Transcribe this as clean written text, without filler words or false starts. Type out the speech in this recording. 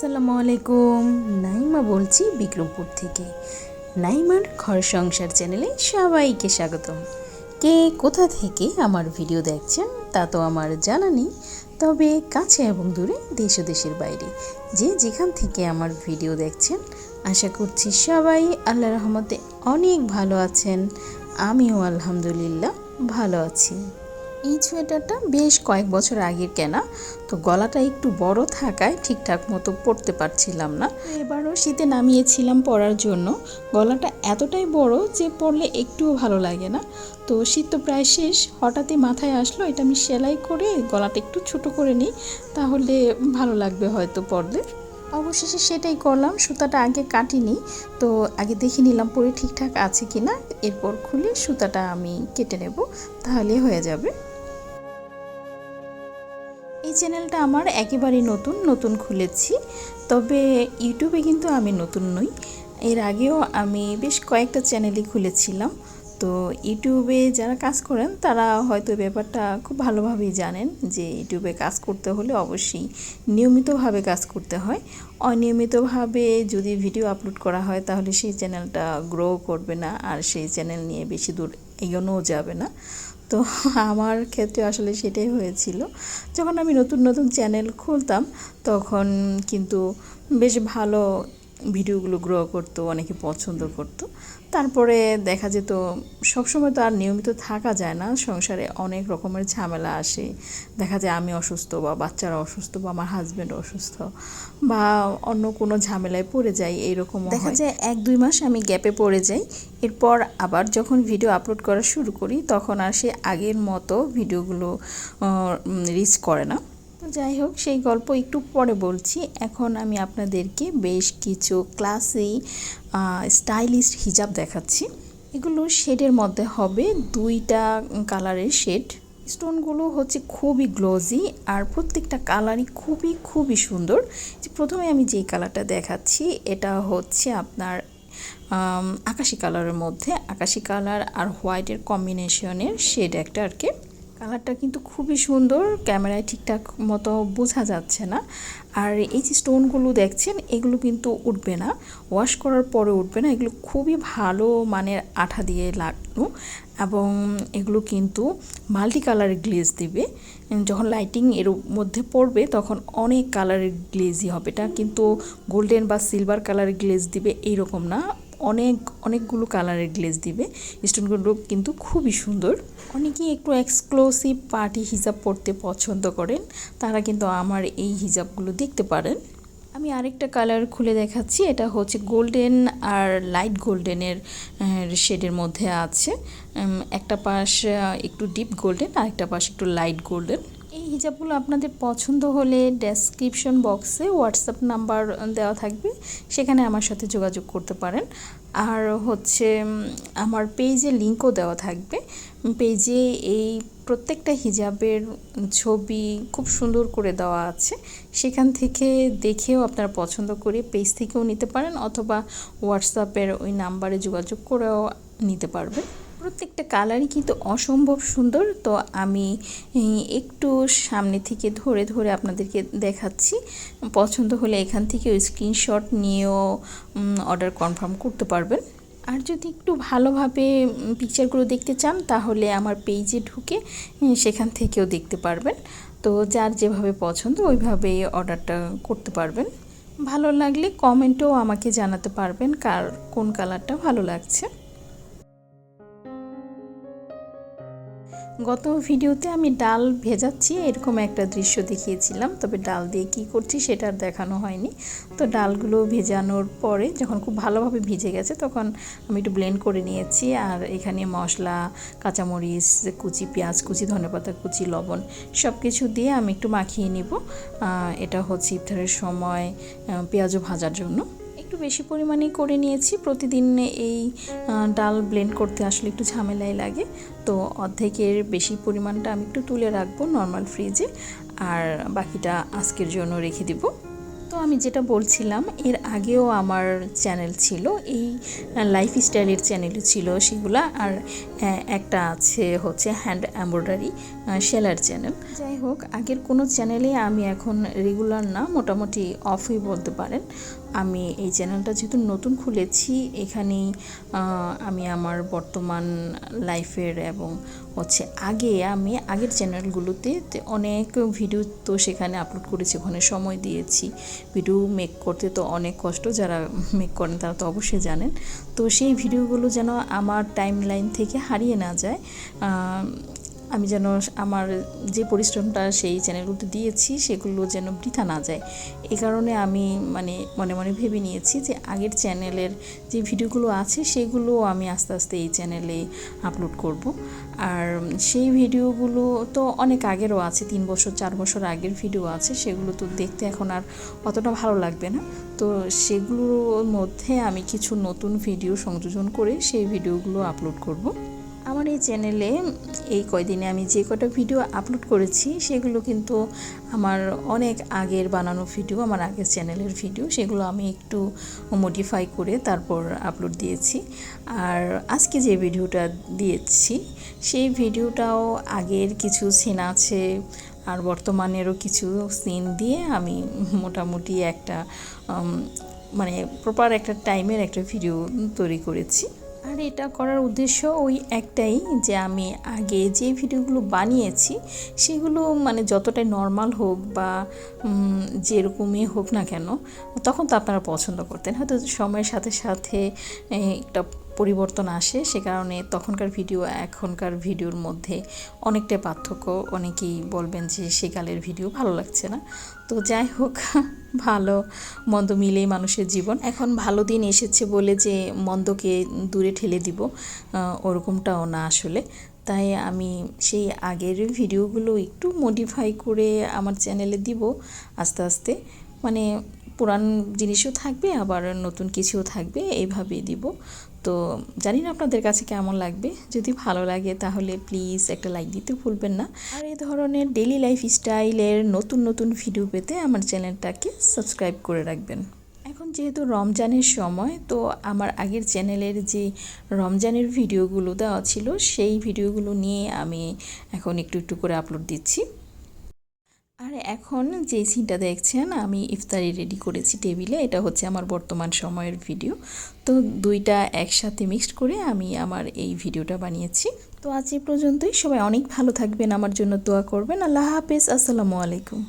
আসসালামু আলাইকুম। নাইমা বলছি বিক্রমপুর থেকে। নাইমার ঘর সংসার চ্যানেলে সবাইকে স্বাগতম। কে কোথা থেকে আমার ভিডিও দেখছেন তা তো আমার জানা নেই, তবে কাছে এবং দূরে দেশ ও দেশের বাইরে যে যেখান থেকে আমার ভিডিও দেখছেন, আশা করছি সবাই আল্লাহর রহমতে অনেক ভালো আছেন। আমিও আলহামদুলিল্লাহ ভালো আছি। এই সোয়েটারটা বেশ কয়েক বছর আগের কেনা, তো গলাটা একটু বড় থাকায় ঠিকঠাক মতো পরতে পারছিলাম না। এবারও শীতে নামিয়েছিলাম পরার জন্য। গলাটা এতটাই বড় যে পরলে একটুও ভালো লাগে না। তো শীত তো প্রায় শেষ, হঠাৎই মাথায় আসলো এটা আমি সেলাই করে গলাটা একটু ছোট করে নিই, তাহলে ভালো লাগবে হয়তো পরলে। অবশেষে সেটাই করলাম। সুতাটা আগে কাটিনি, তো আগে দেখে নিলাম পরে ঠিকঠাক আছে কিনা, এরপর খুলে সুতাটা আমি কেটে নেব, তাহলে হয়ে যাবে। এই চ্যানেলটা আমার একেবারেই নতুন খুলেছি, তবে ইউটিউবে কিন্তু আমি নতুন নই। এর আগেও আমি বেশ কয়েকটা চ্যানেলই খুলেছিলাম। তো ইউটিউবে যারা কাজ করেন তারা হয়তো ব্যাপারটা খুব ভালোভাবেই জানেন যে ইউটিউবে কাজ করতে হলে অবশ্যই নিয়মিতভাবে কাজ করতে হয়। অনিয়মিতভাবে যদি ভিডিও আপলোড করা হয় তাহলে সেই চ্যানেলটা গ্রো করবে না, আর সেই চ্যানেল নিয়ে বেশি দূর এগোনোও যাবে না। তো আমার ক্ষেত্রে আসলে সেটাই হয়েছিল। যখন আমি নতুন চ্যানেল খুলতাম তখন কিন্তু বেশ ভালো ভিডিওগুলো গ্রো করতো, অনেকে পছন্দ করতো। তারপরে দেখা যেত সবসময় তো আর নিয়মিত থাকা যায় না, সংসারে অনেক রকমের ঝামেলা আসে। দেখা যায় আমি অসুস্থ বা বাচ্চারা অসুস্থ বা আমার হাজব্যান্ড অসুস্থ বা অন্য কোনো ঝামেলায় পড়ে যাই, এইরকম দেখা যায় 1-2 মাস আমি গ্যাপে পড়ে যাই। এরপর আবার যখন ভিডিও আপলোড করা শুরু করি তখন আর সে আগের মতো ভিডিওগুলো রিচ করে না। তো যাই হোক, সেই গল্প একটু পরে বলছি। এখন আমি আপনাদেরকে বেশ কিছু ক্লাসি স্টাইলিশ হিজাব দেখাচ্ছি। এগুলো শেডের মধ্যে হবে, 2টা কালারের শেড। স্টোনগুলো হচ্ছে খুবই গ্লোজি আর প্রত্যেকটা কালারই খুবই সুন্দর। প্রথমে আমি যেই কালারটা দেখাচ্ছি এটা হচ্ছে আপনার আকাশি কালারের মধ্যে, আকাশি কালার আর হোয়াইটের কম্বিনেশনের শেড একটা আর কি। কালারটা কিন্তু খুবই সুন্দর, ক্যামেরায় ঠিকঠাক মতো বোঝা যাচ্ছে না। আর এই যে স্টোনগুলো দেখছেন এগুলো কিন্তু উঠবে না, ওয়াশ করার পরে উঠবে না। এগুলো খুবই ভালো মানের আঠা দিয়ে লাগানো, এবং এগুলো কিন্তু মাল্টি কালারের গ্লেজ দিবে। যখন লাইটিং এর মধ্যে পড়বে তখন অনেক কালারের গ্লেজই হবে। এটা কিন্তু গোল্ডেন বা সিলভার কালারের গ্লেজ দিবে এইরকম না, অনেকগুলো কালারের গ্লেজ দিবে। স্টোনগুলো কিন্তু খুবই সুন্দর। অনেকেই একটু এক্সক্লুসিভ পার্টি হিজাব পরতে পছন্দ করেন, তারা কিন্তু আমার এই হিজাবগুলো দেখতে পারেন। আমি আরেকটা কালার খুলে দেখাচ্ছি। এটা হচ্ছে গোল্ডেন আর লাইট গোল্ডেনের শেডের মধ্যে আছে। একটা পাশ একটু ডিপ গোল্ডেন আর একটা পাশ একটু লাইট গোল্ডেন। এই হিজাবগুলো আপনাদের পছন্দ হলে ডেসক্রিপশন বক্সে হোয়াটসঅ্যাপ নাম্বার দেওয়া থাকবে, সেখানে আমার সাথে যোগাযোগ করতে পারেন। আর হচ্ছে আমার পেজে লিঙ্কও দেওয়া থাকবে। পেজে এই প্রত্যেকটা হিজাবের ছবি খুব সুন্দর করে দেওয়া আছে, সেখান থেকে দেখেও আপনারা পছন্দ করে পেজ থেকেও নিতে পারেন, অথবা হোয়াটসঅ্যাপের ওই নাম্বারে যোগাযোগ করেও নিতে পারবেন। প্রত্যেকটা কালারই কিন্তু অসম্ভব সুন্দর। তো আমি একটু সামনে থেকে ধরে আপনাদেরকে দেখাচ্ছি। পছন্দ হলে এখান থেকে স্ক্রিনশট নিয়েও অর্ডার কনফার্ম করতে পারবেন। আর যদি একটু ভালোভাবে পিকচারগুলো দেখতে চান তাহলে আমার পেজে ঢুকে সেখান থেকেও দেখতে পারবেন। তো যার যেভাবে পছন্দ ওইভাবে অর্ডারটা করতে পারবেন। ভালো লাগলে কমেন্টেও আমাকে জানাতে পারবেন কার কোন কালারটা ভালো লাগছে। গত ভিডিওতে আমি ডাল ভেজাচ্ছি এরকম একটা দৃশ্য দেখিয়েছিলাম, তবে ডাল দিয়ে কি করছি সেটা আর দেখানো হয়নি। তো ডালগুলো ভেজানোর পরে যখন খুব ভালোভাবে ভিজে গেছে তখন আমি একটু ব্লেন্ড করে নিয়েছি, আর এখানে মশলা, কাঁচামরিচ কুচি, পেঁয়াজ কুচি, ধনেপাতা কুচি, লবণ সব কিছু দিয়ে আমি একটু মাখিয়ে নিব। এটা হচ্ছে ইফতারের সময় পেঁয়াজও ভাজার জন্য। একটু বেশি পরিমাণেই করে নিয়েছি। প্রতিদিন এই ডাল ব্লেন্ড করতে আসলে একটু ঝামেলাই লাগে, তো অর্ধেকের বেশি পরিমাণটা আমি একটু তুলে রাখবো নর্মাল ফ্রিজে, আর বাকিটা আজকের জন্য রেখে দিব। তো আমি যেটা বলছিলাম, এর আগেও আমার চ্যানেল ছিল, এই লাইফস্টাইলের চ্যানেলও ছিল সেগুলা, আর একটা আছে হচ্ছে হ্যান্ড এমব্রয়ডারি সেলার চ্যানেল। যাই হোক, আগের কোনো চ্যানেলে আমি এখন রেগুলার না, মোটামুটি অফই বলতে পারেন। আমি এই চ্যানেলটা যেহেতু নতুন খুলেছি, এখানেই আমি আমার বর্তমান লাইফের এবং আমি আগের চ্যানেলগুলোতে অনেক ভিডিও তো সেখানে আপলোড করেছি, ওখানে সময় দিয়েছি। ভিডিও মেক করতে তো অনেক কষ্ট, যারা মেক করেন তারা তো অবশ্যই জানেন। তো সেই ভিডিওগুলো যেন আমার টাইম লাইন থেকে হারিয়ে না যায়, আমি যেন আমার যে পরিশ্রমটা সেই চ্যানেলগুলোতে দিয়েছি সেগুলো যেন বৃথা না যায়। এই কারণে আমি মনে মনে ভেবে নিয়েছি যে আগের চ্যানেলের যে ভিডিওগুলো আছে সেগুলো আমি আস্তে আস্তে এই চ্যানেলে আপলোড করব। আর সেই ভিডিওগুলো তো অনেক আগেরও আছে, 3 বছর 4 বছর আগের ভিডিও আছে, সেগুলো তো দেখতে এখন আর অতটা ভালো লাগবে না। তো সেগুলোর মধ্যে আমি কিছু নতুন ভিডিও সংযোজন করে সেই ভিডিওগুলো আপলোড করব। আমার এই চ্যানেলে এই কয়দিনে আমি যে কটা ভিডিও আপলোড করেছি সেগুলো কিন্তু আমার অনেক আগের বানানো ভিডিও, আমার আগের চ্যানেলের ভিডিও, সেগুলো আমি একটু মডিফাই করে তারপর আপলোড দিয়েছি। আর আজকে যে ভিডিওটা দিয়েছি সেই ভিডিওটাও আগের কিছু সিন আছে আর বর্তমানেরও কিছু সিন দিয়ে আমি মোটামুটি একটা প্রপার একটা টাইমের একটা ভিডিও তৈরি করেছি। আর এটা করার উদ্দেশ্য ওই একটাই, যে আমি আগে যে ভিডিওগুলো বানিয়েছি সেগুলো যতটাই নর্মাল হোক বা যেরকমই হোক না কেন, তখন তো আপনারা পছন্দ করতেন। হয়তো সময়ের সাথে সাথে একটা পরিবর্তন আসে, সে কারণে তখনকার ভিডিও এখনকার ভিডিওর মধ্যে অনেকটাই পার্থক্য। অনেকেই বলবেন যে সেকালের ভিডিও ভালো লাগছে না। তো যাই হোক, ভালো মন্দ মিলেই মানুষের জীবন। এখন ভালো দিন এসেছে বলে যে মন্দকে দূরে ঠেলে দিব, ওরকমটাও না আসলে। তাই আমি সেই আগের ভিডিওগুলো একটু মডিফাই করে আমার চ্যানেলে দিব আস্তে আস্তে। পুরান জিনিসও থাকবে, আবার নতুন কিছুও থাকবে, এইভাবেই দিব। তো জানি না আপনাদের কাছে কেমন লাগবে। যদি ভালো লাগে তাহলে প্লিজ একটা লাইক দিতে ভুলবেন না। আর এই ধরনের ডেইলি লাইফ স্টাইলের নতুন নতুন ভিডিও পেতে আমার চ্যানেলটাকে সাবস্ক্রাইব করে রাখবেন। এখন যেহেতু রমজানের সময়, তো আমার আগের চ্যানেলের যে রমজানের ভিডিওগুলো দেওয়া ছিল সেই ভিডিওগুলো নিয়ে আমি এখন একটু একটু করে আপলোড দিচ্ছি। আর এখন যে সিনটা দেখছেন, আমি ইফতারি রেডি করেছি টেবিলে, এটা হচ্ছে আমার বর্তমান সময়ের ভিডিও। তো দুইটা একসাথে মিক্সড করে আমি আমার এই ভিডিওটা বানিয়েছি। তো আজ এই পর্যন্তই। সবাই অনেক ভালো থাকবেন, আমার জন্য দোয়া করবেন। আল্লাহ হাফেজ, আসসালামু আলাইকুম।